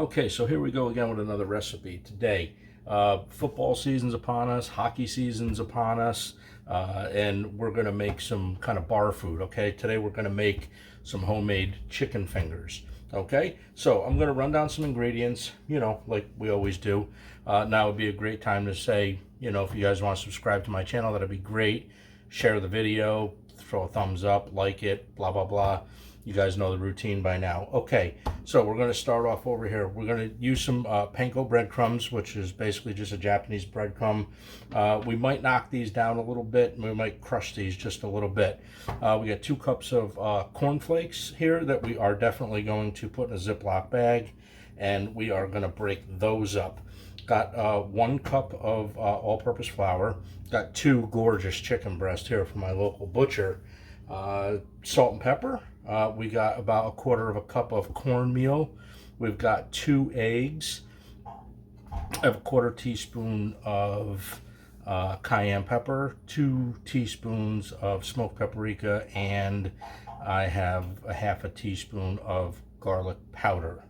Okay, so here we go again with another recipe today. Football season's upon us, hockey season's upon us, and we're gonna make some kind of bar food, okay? Today we're gonna make some homemade chicken fingers, okay? So I'm gonna run down some ingredients, you know, like we always do. Now would be a great time to say, you know, if you guys wanna subscribe to my channel, that'd be great. Share the video, throw a thumbs up, like it, blah, blah, blah. You guys know the routine by now. Okay, so we're gonna start off over here. We're gonna use some panko breadcrumbs, which is basically just a Japanese breadcrumb. We might knock these down a little bit, and we might crush these just a little bit. We got 2 cups of corn flakes here that we are definitely going to put in a Ziploc bag, and we are gonna break those up. Got 1 cup of all-purpose flour. Got 2 gorgeous chicken breasts here from my local butcher. Salt and pepper. We got about 1/4 cup of cornmeal. We've got 2 eggs. I have 1/4 teaspoon of cayenne pepper, 2 teaspoons of smoked paprika, and I have a 1/2 teaspoon of garlic powder.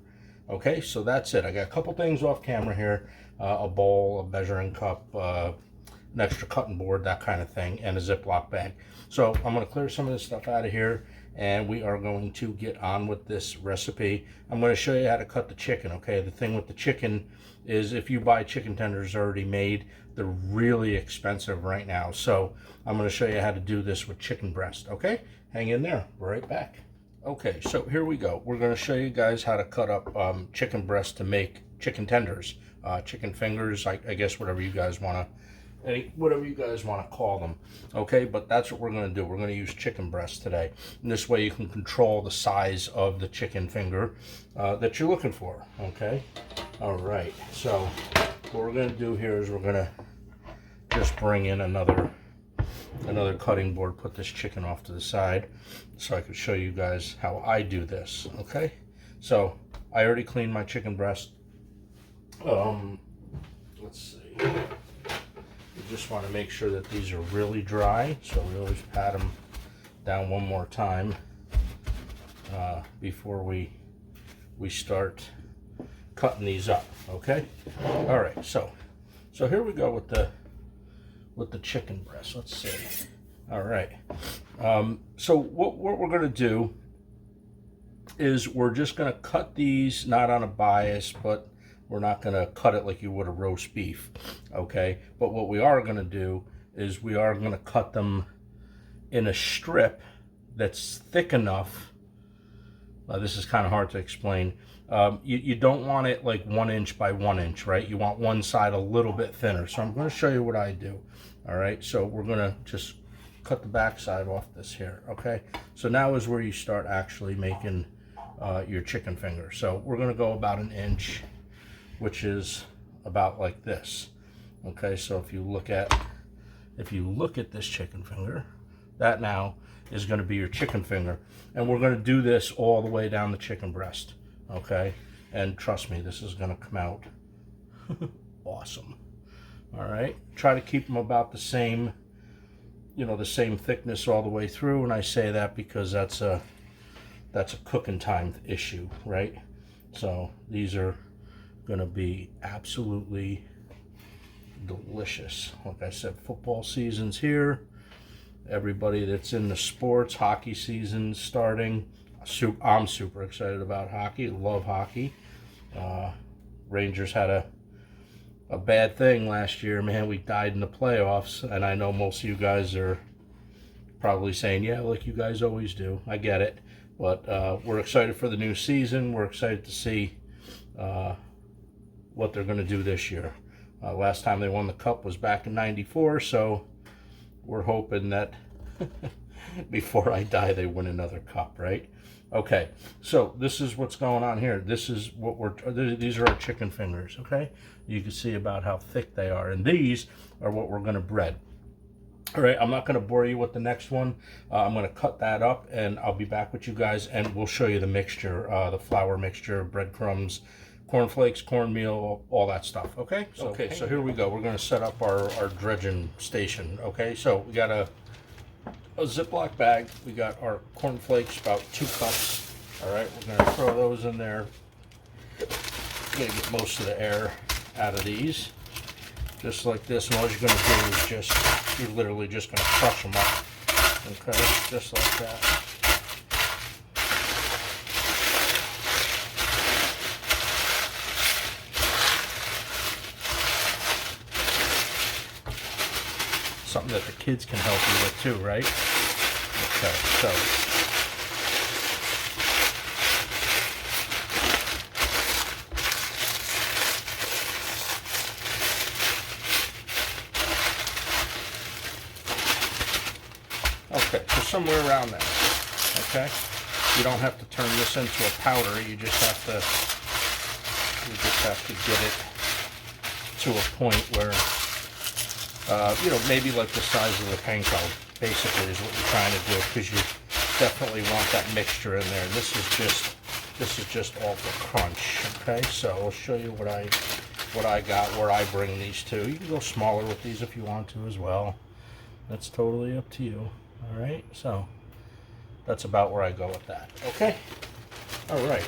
Okay, so that's it. I got a couple things off camera here. A bowl, a measuring cup, an extra cutting board, that kind of thing, and a Ziploc bag. So I'm going to clear some of this stuff out of here, and we are going to get on with this recipe. I'm going to show you how to cut the chicken, okay? The thing with the chicken is if you buy chicken tenders already made, they're really expensive right now. So I'm going to show you how to do this with chicken breast, okay? Hang in there. We're right back. Okay, so here we go. We're going to show you guys how to cut up chicken breast to make chicken tenders, chicken fingers, I guess whatever you guys want to call them, okay? But that's what we're going to do. We're going to use chicken breast today, and this way you can control the size of the chicken finger that you're looking for, okay? All right, so what we're going to do here is we're going to just bring in another cutting board, put this chicken off to the side so I can show you guys how I do this, okay? So I already cleaned my chicken breast. Let's see. You just want to make sure that these are really dry, so we always pat them down one more time before we start cutting these up, okay? All right, so here we go with the chicken breast. Let's see. All right. So what we're going to do is we're just going to cut these not on a bias, but we're not going to cut it like you would a roast beef, okay? But what we are going to do is we are going to cut them in a strip that's thick enough. This is kind of hard to explain. You don't want it like 1 inch by 1 inch, right? You want one side a little bit thinner. So I'm going to show you what I do. All right, so we're going to just cut the back side off this here, okay? So now is where you start actually making your chicken finger. So we're going to go about 1 inch, which is about like this, okay? So if you look at this chicken finger, that now is going to be your chicken finger, and we're going to do this all the way down the chicken breast, okay? And trust me, this is going to come out awesome. All right, try to keep them about the same, you know, the same thickness all the way through, and I say that because that's a cooking time issue, right? So these are going to be absolutely delicious. Like I said, football season's here. Everybody that's in the sports, hockey season's starting. I'm super excited about hockey. Love hockey. Rangers had a bad thing last year, man. We died in the playoffs, and I know most of you guys are probably saying, yeah, like you guys always do. I get it, but we're excited for the new season. We're excited to see what they're going to do this year. Last time they won the cup was back in '94, so we're hoping that before I die they win another cup, right? Okay, so this is what's going on here. This is what these are our chicken fingers, okay? You can see about how thick they are, and these are what we're going to bread. All right, I'm not going to bore you with the next one. I'm going to cut that up, and I'll be back with you guys, and we'll show you the mixture, the flour mixture, breadcrumbs, cornflakes, cornmeal, all that stuff, okay? So here we go. We're going to set up our dredging station, okay? So we got a Ziploc bag. We got our cornflakes, about 2 cups. All right, we're going to throw those in there. I'm gonna get most of the air out of these, just like this. And all you're gonna do is you're literally just gonna crush them up. Okay, just like that. Something that the kids can help you with too, right? Okay, so okay, so somewhere around there. Okay, you don't have to turn this into a powder. You just have to get it to a point where you know, maybe like the size of the panko, basically, is what you're trying to do, because you definitely want that mixture in there. This is just all for crunch. Okay, so I'll show you what I got, where I bring these to. You can go smaller with these if you want to as well. That's totally up to you. All right, so that's about where I go with that. Okay, all right.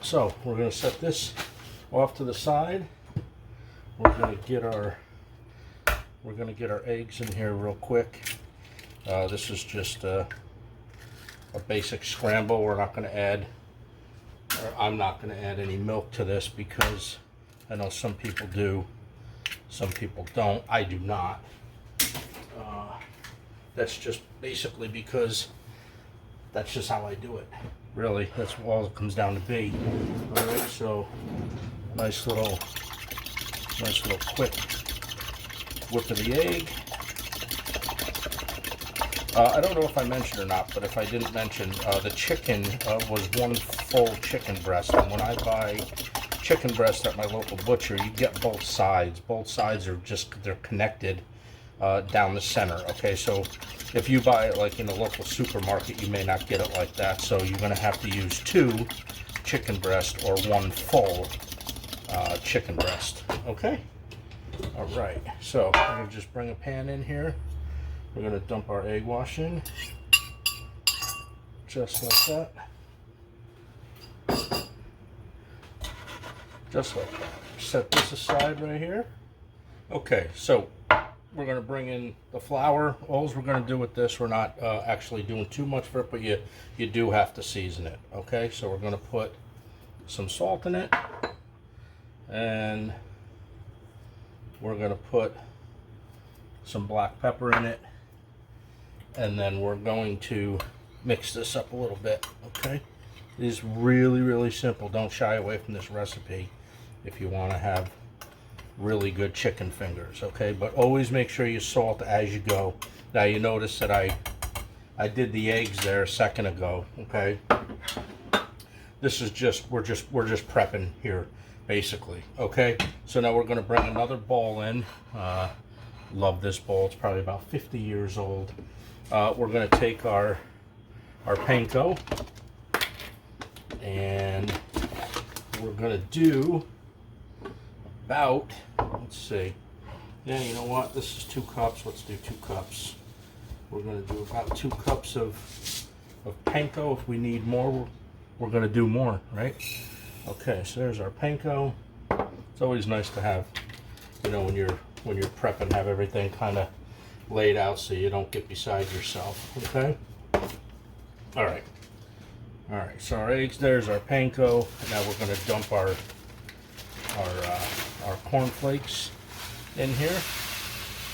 So we're gonna set this off to the side. We're gonna get our eggs in here real quick. This is just a basic scramble. We're not going to add, or I'm not going to add any milk to this, because I know some people do, some people don't. I do not. That's just basically because that's just how I do it. Really, that's all it comes down to be. All right, so nice little quick whip of the egg. I don't know if I mentioned or not, but if I didn't mention, the chicken was one full chicken breast. And when I buy chicken breast at my local butcher, you get both sides. Both sides are they're connected down the center. Okay, so if you buy it like in a local supermarket, you may not get it like that. So you're going to have to use 2 chicken breast or 1 full chicken breast. Okay. All right, so I'm going to just bring a pan in here. We're going to dump our egg wash in, just like that. Just like that. Set this aside right here. Okay, so we're going to bring in the flour. All we're going to do with this, we're not actually doing too much for it, but you do have to season it. Okay, so we're going to put some salt in it, and we're going to put some black pepper in it, and then we're going to mix this up a little bit. Okay, it is really, really simple. Don't shy away from this recipe if you want to have really good chicken fingers. Okay, but always make sure you salt as you go. Now you notice that I did the eggs there a second ago. Okay, this is just we're just prepping here, basically. Okay, so now we're going to bring another bowl in. Love this bowl. It's probably about 50 years old. We're going to take our panko, and we're going to do about, let's see, yeah, you know what, this is 2 cups. Let's do 2 cups. We're going to do about 2 cups of panko. If we need more, we're going to do more, right? Okay, so there's our panko. It's always nice to have, you know, when you're prepping, have everything kind of laid out so you don't get beside yourself. Okay. All right. So our eggs. There's our panko. Now we're going to dump our corn flakes in here,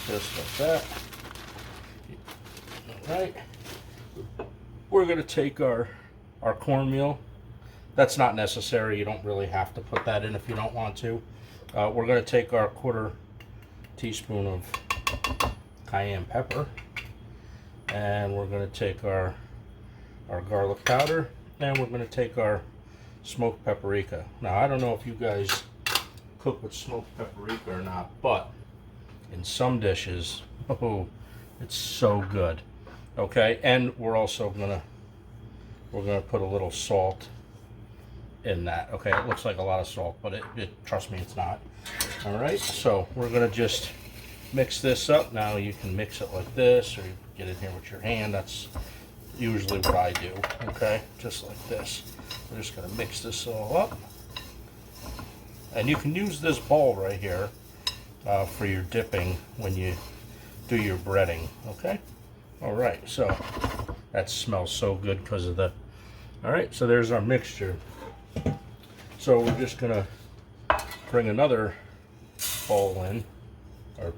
just like that. All right. We're going to take our cornmeal. That's not necessary. You don't really have to put that in if you don't want to. We're going to take our 1/4 teaspoon of cayenne pepper, and we're going to take our garlic powder, and we're going to take our smoked paprika. Now, I don't know if you guys cook with smoked paprika or not, but in some dishes, oh, it's so good. Okay, and we're also gonna put a little salt in that. Okay, it looks like a lot of salt, but trust me, it's not. All right, so we're gonna just mix this up. Now you can mix it like this, or you get in here with your hand. That's usually what I do. Okay, just like this. We're just gonna mix this all up. And you can use this bowl right here for your dipping when you do your breading, okay? All right, so that smells so good because of the, all right, so there's our mixture. So we're just gonna bring another bowl in, or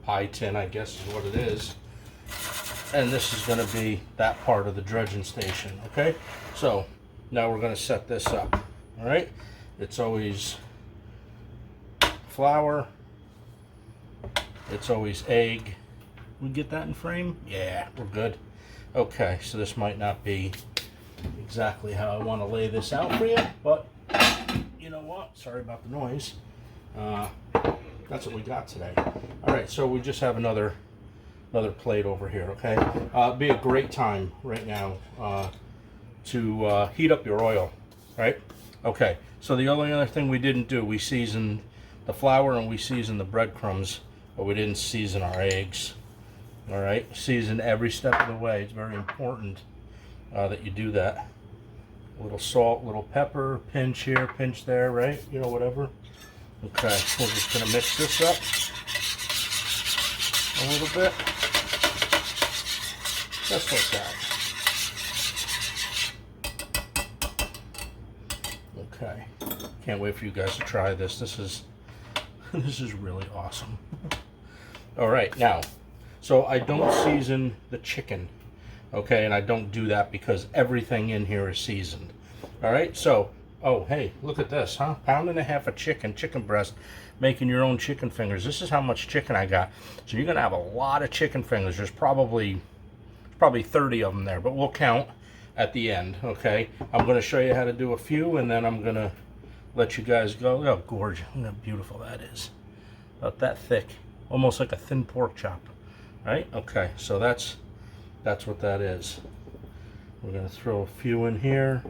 pie tin, I guess is what it is. And this is gonna be that part of the dredging station, okay? So now we're gonna set this up, all right? It's always flour, it's always egg. We get that in frame? Yeah, we're good. Okay, so this might not be exactly how I want to lay this out for you, but you know what? Sorry about the noise. That's what we got today. All right, so we just have another plate over here, okay? It'd be a great time right now to heat up your oil, right? Okay, so the only other thing we didn't do, we seasoned the flour and we seasoned the breadcrumbs, but we didn't season our eggs. All right, season every step of the way. It's very important that you do that. A little salt, little pepper, pinch here, pinch there, right? You know, whatever. Okay, we're just gonna mix this up a little bit, just like that. Okay, can't wait for you guys to try this. This is really awesome. All right, now. So I don't season the chicken, okay? And I don't do that because everything in here is seasoned. All right, so, oh, hey, look at this, huh? Pound-and-a-half of chicken breast, making your own chicken fingers. This is how much chicken I got. So you're gonna have a lot of chicken fingers. There's probably 30 of them there, but we'll count at the end, okay? I'm gonna show you how to do a few, and then I'm gonna let you guys go. Oh, gorgeous, look how beautiful that is. About that thick, almost like a thin pork chop. Right? Okay, so that's what that is. We're gonna throw a few in here,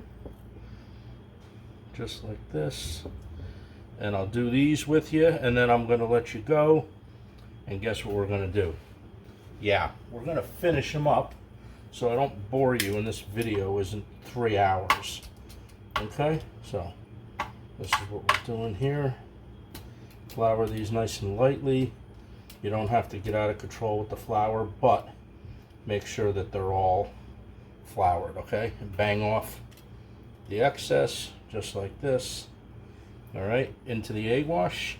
just like this, and I'll do these with you, and then I'm gonna let you go. And guess what we're gonna do? Yeah, we're gonna finish them up, so I don't bore you. And this video isn't 3 hours. Okay, so this is what we're doing here. Flour these nice and lightly. You don't have to get out of control with the flour, but make sure that they're all floured, okay? And bang off the excess, just like this. All right, into the egg wash.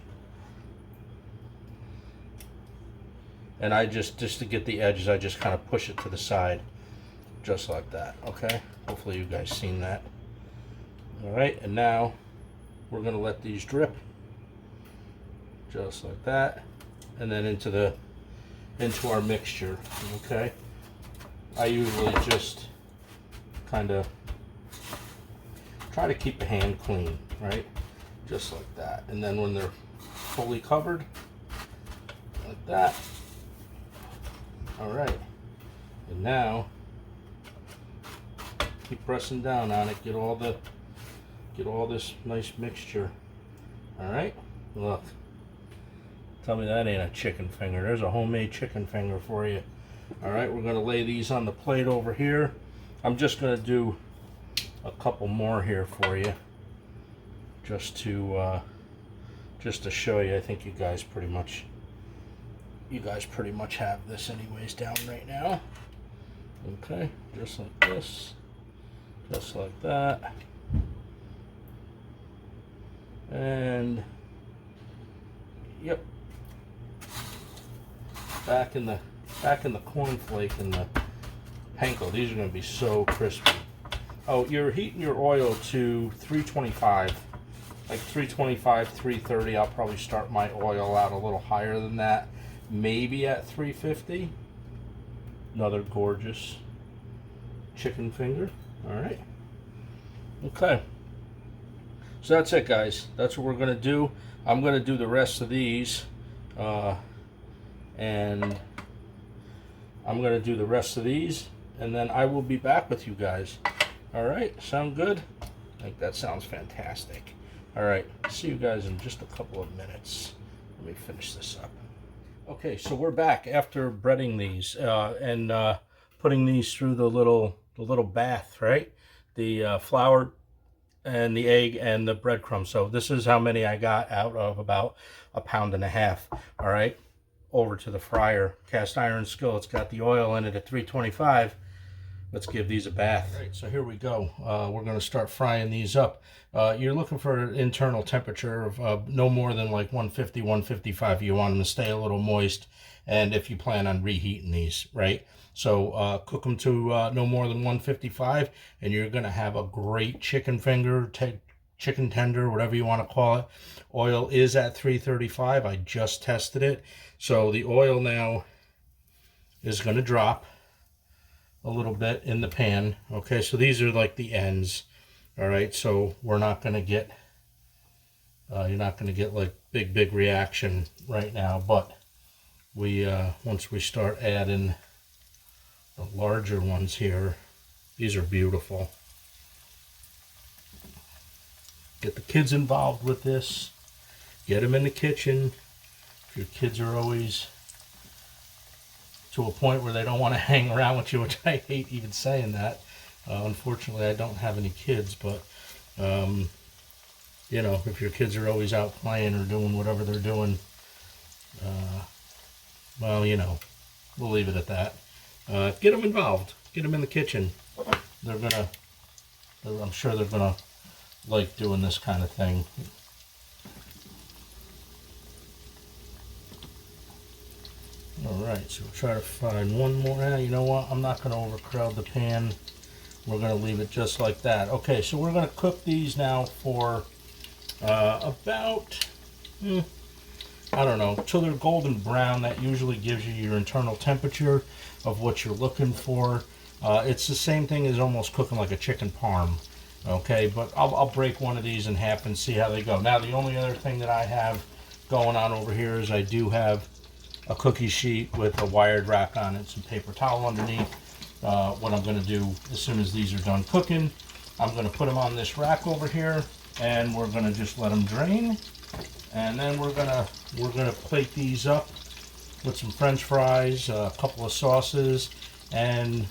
And I just to get the edges, I just kind of push it to the side, just like that, okay? Hopefully you guys seen that. All right, and now we're gonna let these drip, just like that. And then into our mixture, okay? I usually just kind of try to keep the hand clean, right? Just like that. And then when they're fully covered, like that. All right. And now keep pressing down on it. Get all this nice mixture. All right. Look. Tell me that ain't a chicken finger. There's a homemade chicken finger for you. All right, we're gonna lay these on the plate over here. I'm just gonna do a couple more here for you, just to show you. I think you guys pretty much have this anyways down right now. Okay, just like this, just like that, and yep. Back in the cornflake and the panko. These are going to be so crispy. Oh, you're heating your oil to 325, like 325, 330. I'll probably start my oil out a little higher than that, maybe at 350. Another gorgeous chicken finger. All right. Okay. So that's it, guys. That's what we're going to do. I'm going to do the rest of these. And I'm going to do the rest of these, and then I will be back with you guys. All right, sound good? I think that sounds fantastic. All right, see you guys in just a couple of minutes. Let me finish this up. Okay, so we're back after breading these and putting these through the little bath, right? The flour and the egg and the breadcrumbs. So this is how many I got out of about 1.5 pounds. All right, over to the fryer. Cast iron skillet's got the oil in it at 325. Let's give these a bath. All right, so here we go. We're going to start frying these up. You're looking for an internal temperature of no more than like 150, 155. You want them to stay a little moist, and if you plan on reheating these, right? So cook them to no more than 155, and you're going to have a great chicken finger, chicken tender, whatever you want to call it. Oil is at 335. I just tested it. So the oil now is going to drop a little bit in the pan. Okay, so these are like the ends. All right, so we're not going to get you're not going to get like big reaction right now, but we once we start adding the larger ones here, these are beautiful. Get the kids involved with this, get them in the kitchen. If your kids are always to a point where they don't want to hang around with you, which I hate even saying that. Unfortunately, I don't have any kids, but you know, if your kids are always out playing or doing whatever they're doing, well, you know, we'll leave it at that. Get them involved. Get them in the kitchen. I'm sure they're gonna like doing this kind of thing. Alright, so we'll try to find one more. You know what? I'm not going to overcrowd the pan. We're going to leave it just like that. Okay, so we're going to cook these now for about, I don't know, till they're golden brown. That usually gives you your internal temperature of what you're looking for. It's the same thing as almost cooking like a chicken parm. Okay, but I'll break one of these in half and see how they go. Now, the only other thing that I have going on over here is I do have a cookie sheet with a wired rack on it, some paper towel underneath. What I'm going to do as soon as these are done cooking, I'm going to put them on this rack over here, and we're going to just let them drain, and then we're going to plate these up with some French fries, a couple of sauces, and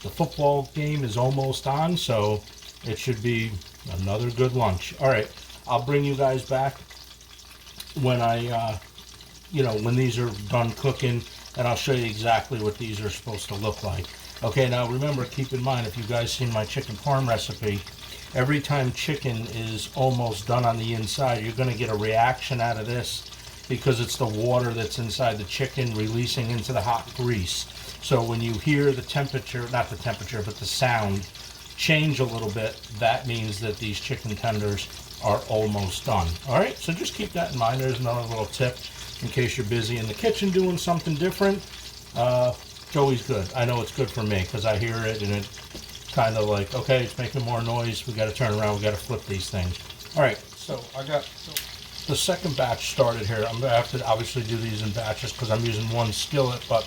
the football game is almost on, so it should be another good lunch. All right, I'll bring you guys back when when these are done cooking, and I'll show you exactly what these are supposed to look like. Okay, now remember, keep in mind, if you guys seen my chicken parm recipe, every time chicken is almost done on the inside, you're going to get a reaction out of this because it's the water that's inside the chicken releasing into the hot grease. So when you hear the temperature, not the temperature, but the sound change a little bit, that means that these chicken tenders are almost done. All right, so just keep that in mind. There's another little tip in case you're busy in the kitchen doing something different. It's always good. I know it's good for me because I hear it and it kind of like, okay, it's making more noise. We got to turn around. We got to flip these things. All right, so I got the second batch started here. I'm gonna have to obviously do these in batches because I'm using one skillet, but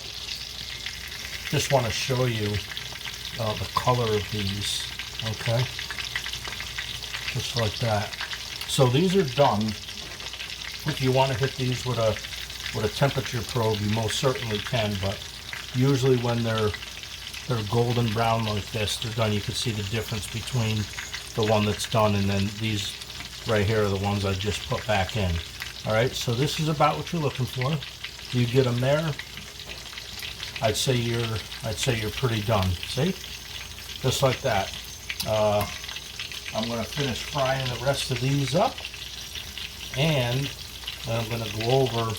just want to show you the color of these. Okay, just like that. So these are done. If you want to hit these with a temperature probe, you most certainly can, but usually when they're golden brown like this, they're done. You can see the difference between the one that's done and then these right here are the ones I just put back in. All right, so this is about what you're looking for. You get them there, I'd say you're pretty done. See, just like that. I'm going to finish frying the rest of these up, and I'm going to go over,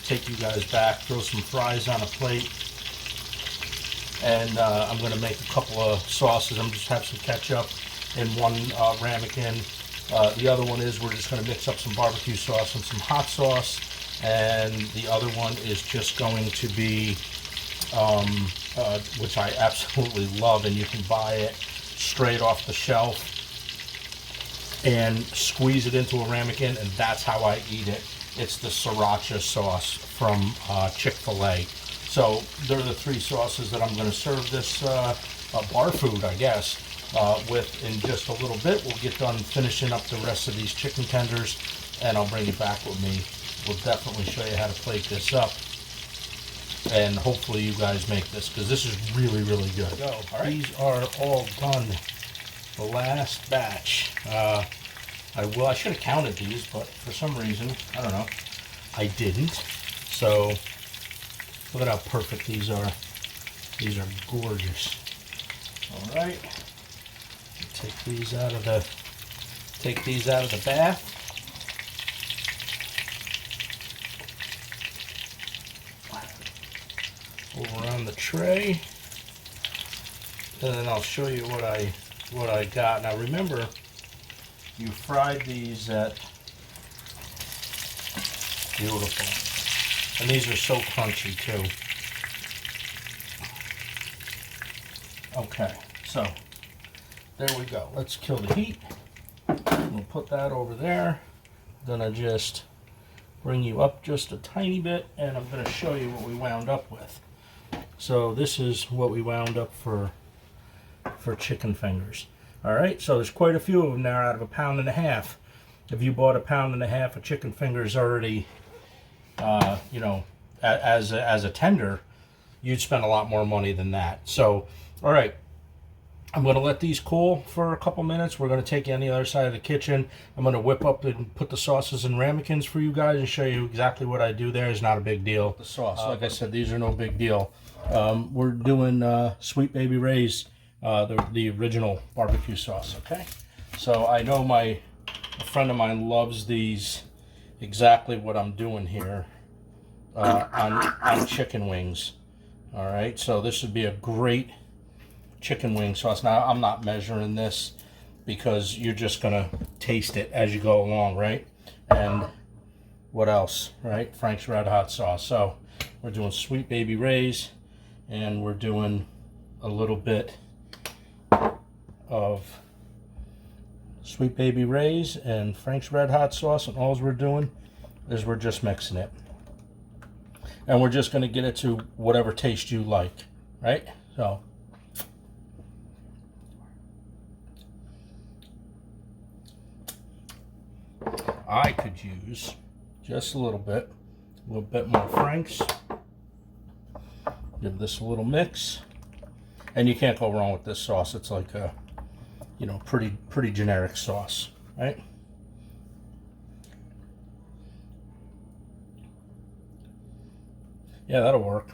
take you guys back, throw some fries on a plate, and I'm going to make a couple of sauces. I'm just have some ketchup in one ramekin. The other one is we're just going to mix up some barbecue sauce and some hot sauce, and the other one is just going to be, which I absolutely love, and you can buy it straight off the shelf and squeeze it into a ramekin, and that's how I eat it. It's the sriracha sauce from Chick-fil-A. So they're the three sauces that I'm going to serve this bar food, I guess, with in just a little bit. We'll get done finishing up the rest of these chicken tenders, and I'll bring you back with me. We'll definitely show you how to plate this up, and hopefully you guys make this, because this is really, really good. All right. These are all done the last batch. I should have counted these, but for some reason, I don't know, I didn't. So look at how perfect these are. These are gorgeous. All right, take these out of the bath. Over on the tray, and then I'll show you what I got. Now remember, you fried these at beautiful, and these are so crunchy too. Okay, so there we go. Let's kill the heat. We'll put that over there. I'm gonna just bring you up just a tiny bit, and I'm gonna show you what we wound up with. So this is what we wound up for chicken fingers. All right, so there's quite a few of them there out of 1.5 pounds. If you bought 1.5 pounds of chicken fingers already, you know, as a tender, you'd spend a lot more money than that. So, all right, I'm going to let these cool for a couple minutes. We're going to take you on the other side of the kitchen. I'm going to whip up and put the sauces in ramekins for you guys and show you exactly what I do there. It's not a big deal. The sauce, like I said, these are no big deal. We're doing Sweet Baby Ray's, the original barbecue sauce, okay? So I know a friend of mine loves these, exactly what I'm doing here on chicken wings. All right, so this would be a great chicken wing sauce. Now, I'm not measuring this because you're just gonna taste it as you go along, right? And what else, right? Frank's Red Hot sauce. So we're doing Sweet Baby Ray's, and we're doing a little bit of Sweet Baby Ray's and Frank's Red Hot sauce, and all we're doing is we're just mixing it. And we're just gonna get it to whatever taste you like, right? So I could use just a little bit more Frank's. Give this a little mix, and you can't go wrong with this sauce. It's like a, you know, pretty generic sauce, right? Yeah, that'll work.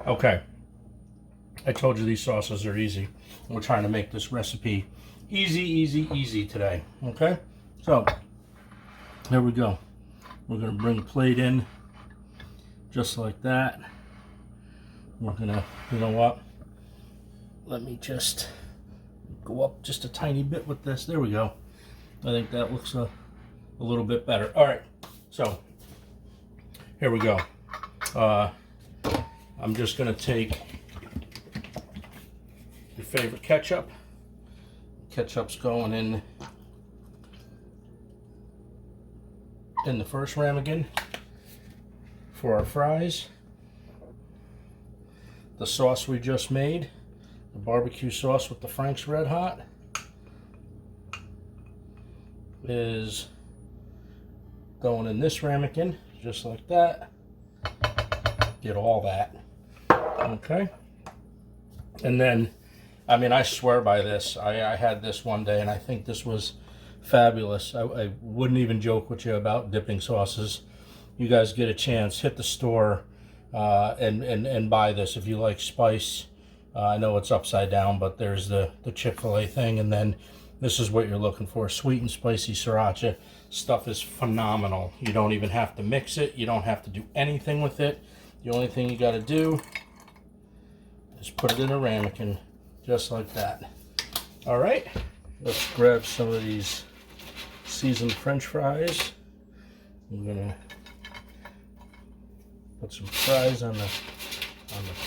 Okay, I told you these sauces are easy. We're trying to make this recipe easy today. Okay, so there we go. We're gonna bring a plate in just like that. We're gonna, you know what? Let me just go up just a tiny bit with this. There we go. I think that looks a little bit better. All right, so here we go. I'm just gonna take your favorite ketchup. Ketchup's going in the first ramekin for our fries. The sauce we just made, the barbecue sauce with the Frank's Red Hot, is going in this ramekin, just like that. Get all that, okay? And then, I mean, I swear by this. I had this one day, and I think this was fabulous. I wouldn't even joke with you about dipping sauces. You guys get a chance, hit the store and buy this if you like spice. I know it's upside down, but there's the Chick-fil-A thing, and then this is what you're looking for. Sweet and spicy sriracha. Stuff is phenomenal. You don't even have to mix it. You don't have to do anything with it. The only thing you got to do is put it in a ramekin, just like that. All right, let's grab some of these seasoned French fries. I'm gonna put some fries on the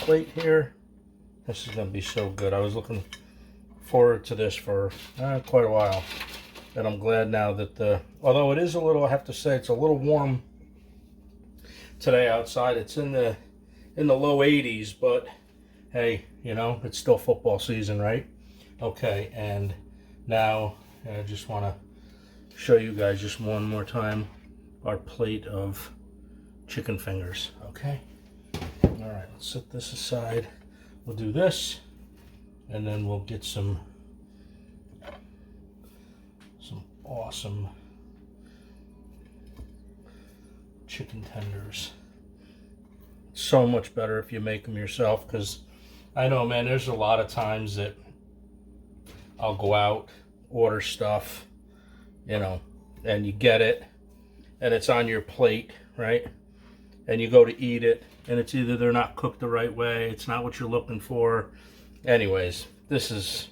plate here. This is gonna be so good. I was looking forward to this for quite a while, and I'm glad now that although it is a little, I have to say, it's a little warm today outside. It's in the low 80s, but hey, you know, it's still football season, right? Okay, and now I just want to show you guys just one more time our plate of chicken fingers. Okay, all right, let's set this aside. We'll do this, and then we'll get some awesome chicken tenders. So much better if you make them yourself, because I know, man, there's a lot of times that I'll go out, order stuff, you know, and you get it and it's on your plate, right? And you go to eat it and it's either they're not cooked the right way, it's not what you're looking for. Anyways, this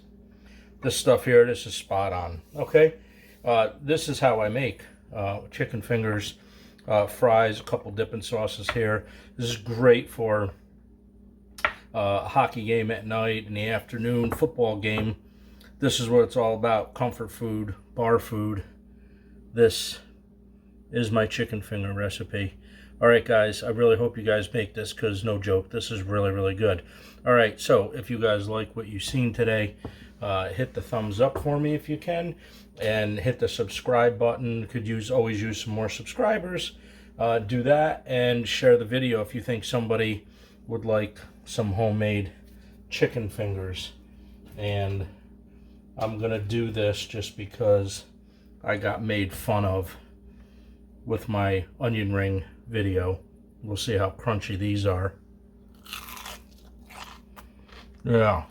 stuff here, this is spot on. Okay, this is how I make chicken fingers, fries, a couple dipping sauces here. This is great for a hockey game at night, in the afternoon, football game. This is what it's all about: comfort food, bar food. This is my chicken finger recipe. All right, guys, I really hope you guys make this, because no joke, this is really, really good. All right, so if you guys like what you've seen today, hit the thumbs up for me if you can, and hit the subscribe button. Could always use some more subscribers. Do that, and share the video if you think somebody would like some homemade chicken fingers. And I'm gonna do this just because I got made fun of with my onion ring video. We'll see how crunchy these are. Yeah.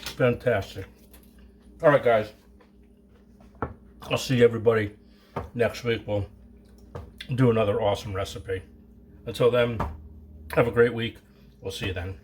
Fantastic. All right, guys. I'll see everybody next week. We'll do another awesome recipe. Until then, have a great week. We'll see you then.